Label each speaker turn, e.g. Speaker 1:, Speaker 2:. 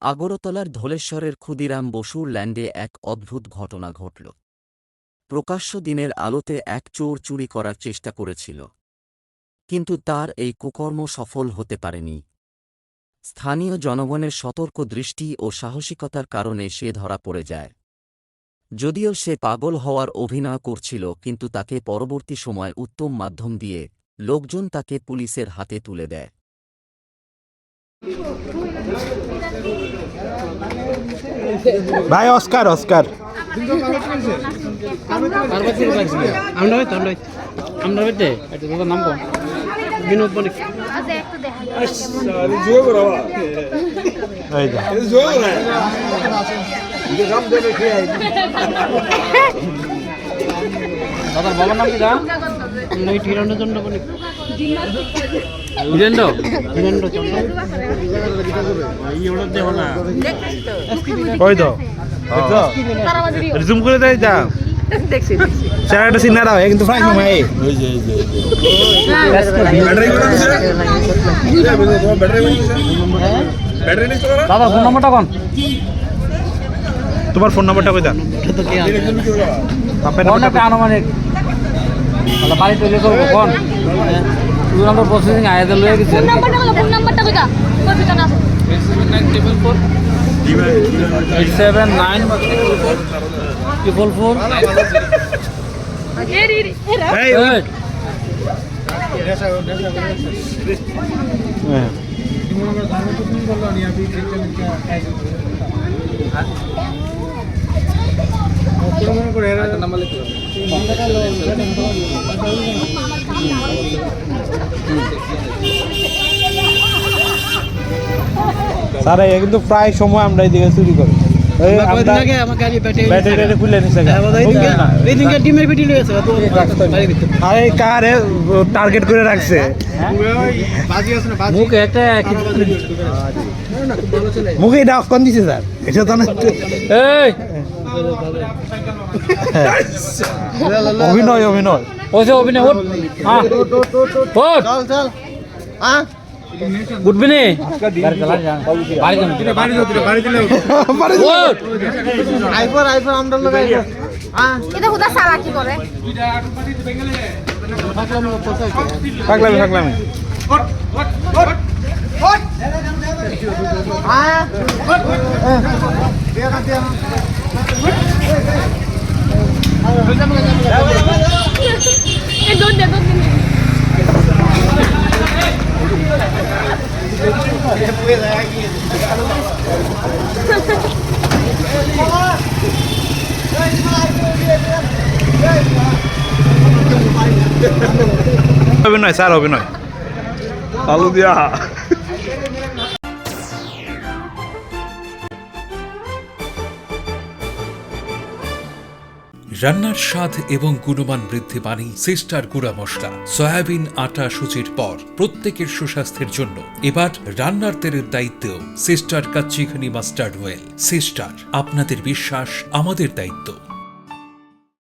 Speaker 1: আগরতলার ধলেশ্বরের ক্ষুদিরাম বসুর ল্যান্ডে এক অদ্ভুত ঘটনা ঘটল। প্রকাশ্য দিনের আলোতে এক চোর চুরি করার চেষ্টা করেছিল, কিন্তু তার এই কুকর্ম সফল হতে পারেনি। স্থানীয় জনগণের সতর্ক দৃষ্টি ও সাহসিকতার কারণে সে ধরা পড়ে যায়। যদিও সে পাগল হওয়ার অভিনয় করছিল, কিন্তু তাকে পরবর্তী সময় উত্তম মাধ্যম দিয়ে লোকজন তাকে পুলিশের হাতে তুলে দেয়।
Speaker 2: ভাই অস্কার অস্কার
Speaker 3: বিনোদ বণিক দাদার বাবার নাম কি দা? হিরণ্যচন্দ্র বণিক।
Speaker 2: ওই তো জুম করে দেয় যা চেহারাটা চিনা দাও কিন্তু ফ্রাই মামাই
Speaker 3: দাদা ফোন নম্বরটা কোন?
Speaker 2: তোমার ফোন নাম্বারটা কই দেন?
Speaker 3: আনুমানিক বাড়ি তৈরি করবো কোন টু নম্বর প্রসেসিং আয়াতে লয়ে গেছে। ফোন নাম্বারটা কইতা
Speaker 2: স্যার কিন্তু প্রায় সময় আমরা এই দিকে চুরি করি। টার্গেট করে রাখছে মুখে এটা অক্ষণ দিছে স্যার, এটা তো অভিনয় অভিনয়
Speaker 3: অভিনয় উঠবি নি
Speaker 2: পাগলামি পাগলামি অভিনয় স্যার অভিনয় আলু দিয়া
Speaker 4: রান্নার স্বাদ এবং গুণমান বৃদ্ধি পানি সিস্টার গুঁড়া মশলা। সয়াবিন আটা সুচির পর প্রত্যেকের সুস্বাস্থ্যের জন্য এবার রান্নার তেলের দায়িত্বেও sister kachi ghani mustard oil. Sister, আপনাদের বিশ্বাস আমাদের দায়িত্ব।